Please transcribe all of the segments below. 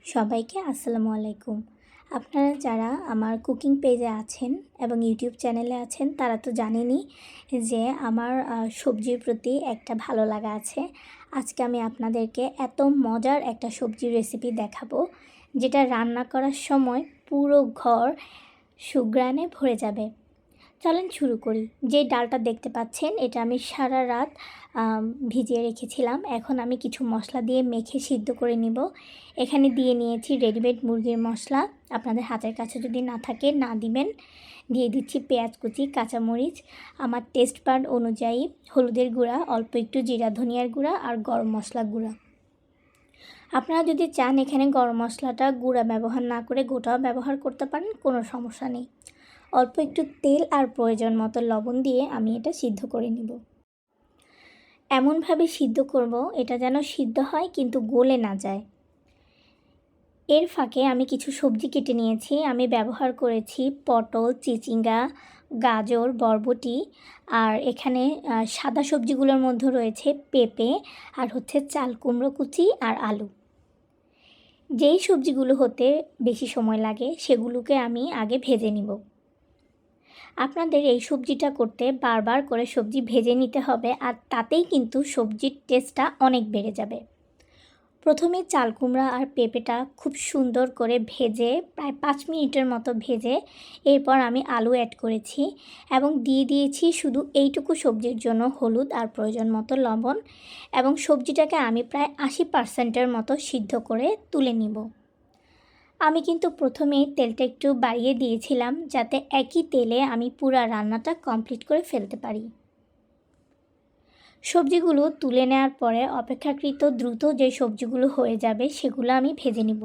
সবাইকে আসসালামু আলাইকুম। আপনারা যারা আমার কুকিং পেজে আছেন এবং ইউটিউব চ্যানেলে আছেন তারা তো জানেনই যে আমার সবজির প্রতি একটা ভালো লাগা আছে। আজকে আমি আপনাদেরকে এত মজার একটা সবজির রেসিপি দেখাবো, যেটা রান্না করার সময় পুরো ঘর সুঘ্রাণে ভরে যাবে। চলেন শুরু করি। যে ডালটা দেখতে পাচ্ছেন এটা আমি সারা রাত ভিজিয়ে রেখেছিলাম। এখন আমি কিছু মশলা দিয়ে মেখে সিদ্ধ করে নিব। এখানে দিয়ে নিয়েছি রেডিমেড মুরগির মশলা, আপনাদের হাতের কাছে যদি না থাকে না দিবেন। দিয়ে দিচ্ছি পেঁয়াজ কুচি, কাঁচামরিচ, আমার টেস্ট বাড অনুযায়ী হলুদের গুঁড়া, অল্প একটু জিরা ধনিয়ার গুঁড়া আর গরম মশলা গুঁড়া। আপনারা যদি চান এখানে গরম মশলাটা গুঁড়া ব্যবহার না করে গোটাও ব্যবহার করতে পারেন, কোনো সমস্যা নেই। অল্প একটু তেল আর প্রয়োজন মতো লবণ দিয়ে আমি এটা সিদ্ধ করে নিব। এমনভাবে সিদ্ধ করব এটা যেন সিদ্ধ হয় কিন্তু গলে না যায়। এর ফাঁকে আমি কিছু সবজি কেটে নিয়েছি। আমি ব্যবহার করেছি পটল, চিচিঙ্গা, গাজর, বরবটি, আর এখানে সাদা সবজিগুলোর মধ্যে রয়েছে পেঁপে আর চাল কুমড়ো কুচি আর আলু। যেই সবজিগুলো হতে বেশি সময় লাগে সেগুলোকে আমি আগে ভেজে নিব। আপনাদের এই সবজিটা করতে বারবার করে সবজি ভেজে নিতে হবে, আর তাতেই কিন্তু সবজির টেস্টটা অনেক বেড়ে যাবে। প্রথমে চাল কুমড়া আর পেঁপেটা খুব সুন্দর করে ভেজে প্রায় 5 মিনিটের মতো ভেজে এরপর আমি আলু অ্যাড করেছি এবং দিয়ে দিয়েছি শুধু এইটুকু সবজির জন্য হলুদ আর প্রয়োজন মতো লবণ, এবং সবজিটাকে আমি প্রায় 80% মতো সিদ্ধ করে তুলে নিব। আমি কিন্তু প্রথমেই তেলটা একটু বাড়িয়ে দিয়েছিলাম যাতে একই তেলে আমি পুরো রান্নাটা কমপ্লিট করে ফেলতে পারি। সবজিগুলো তুলে নেওয়ার পরে অপেক্ষাকৃত দ্রুত যে সবজিগুলো হয়ে যাবে সেগুলো আমি ভেজে নিব।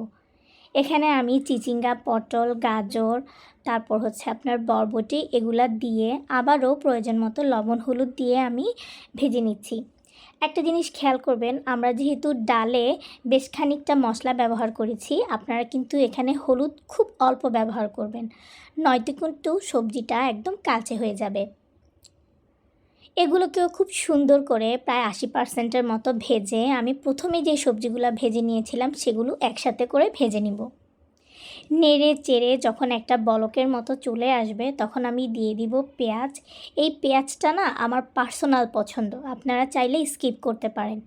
এখানে আমি চিচিঙ্গা, পটল, গাজর, তারপর আপনার বরবটি এগুলা দিয়ে আবারও প্রয়োজন মতো লবণ হলুদ দিয়ে আমি ভেজে নিচ্ছি। একটা জিনিস খেয়াল করবেন, আমরা যেহেতু ডালে বেশ খানিকটা মশলা ব্যবহার করেছি, আপনারা কিন্তু এখানে হলুদ খুব অল্প ব্যবহার করবেন, নয়তো কিন্তু সবজিটা একদম কালচে হয়ে যাবে। এগুলোকেও খুব সুন্দর করে প্রায় 80%-এর মতো ভেজে আমি প্রথমে যে সবজিগুলো ভেজে নিয়েছিলাম সেগুলো একসাথে করে ভেজে নিব। নেড়ে চেড়ে যখন একটা বলকের মতো চলে আসবে তখন আমি দিয়ে দিব পেঁয়াজ। এই পেঁয়াজটা না আমার পার্সোনাল পছন্দ, আপনারা চাইলে স্কিপ করতে পারেন।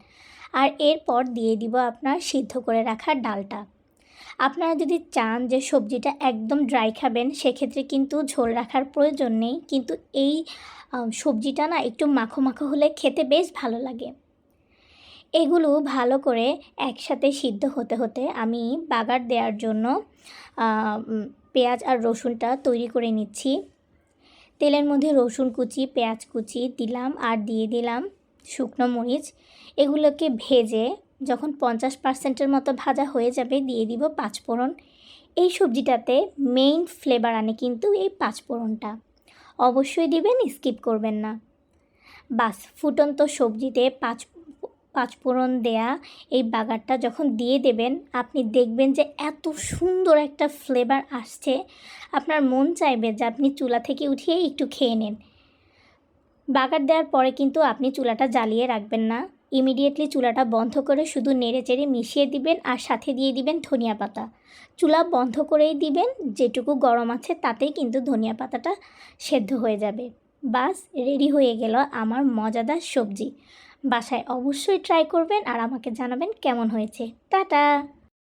আর এরপর দিয়ে দিব আপনার সিদ্ধ করে রাখা ডালটা। আপনারা যদি চান যে সবজিটা একদম ড্রাই খাবেন সেক্ষেত্রে কিন্তু ঝোল রাখার প্রয়োজন নেই, কিন্তু এই সবজিটা না একটু মাখো মাখো হলে খেতে বেশ ভালো লাগে। এগুলো ভালো করে একসাথে সিদ্ধ হতে হতে আমি বাগার দেওয়ার জন্য পেঁয়াজ আর রসুনটা তৈরি করে নিচ্ছি। তেলের মধ্যে রসুন কুচি, পেঁয়াজ কুচি দিলাম আর দিয়ে দিলাম শুকনো মরিচ। এগুলোকে ভেজে যখন 50%-এর মতো ভাজা হয়ে যাবে দিয়ে দিব পাঁচফোড়ন। এই সবজিটাতে মেইন ফ্লেভার আনে কিন্তু এই পাঁচফোড়নটা, অবশ্যই দিবেন, স্কিপ করবেন না। বাস ফুটন্ত সবজিতে পাঁচফোড়ন দেয়া এই বাগারটা যখন দিয়ে দেবেন আপনি দেখবেন যে এত সুন্দর একটা ফ্লেভার আসছে, আপনার মন চাইবে যে আপনি চুলা থেকে উঠিয়ে একটু খেয়ে নেন। বাগার দেওয়ার পরে কিন্তু আপনি চুলাটা জ্বালিয়ে রাখবেন না, ইমিডিয়েটলি চুলাটা বন্ধ করে শুধু নেড়েচেড়ে মিশিয়ে দিবেন আর সাথে দিয়ে দিবেন ধনিয়া পাতা। চুলা বন্ধ করেই দিবেন, যেটুকু গরম আছে তাতেই কিন্তু ধনিয়া পাতাটা সেদ্ধ হয়ে যাবে। বাস রেডি হয়ে গেল আমার মজাদার সবজি। বাসায় অবশ্যই ট্রাই করবেন আর আমাকে জানাবেন কেমন হয়েছে। টাটা।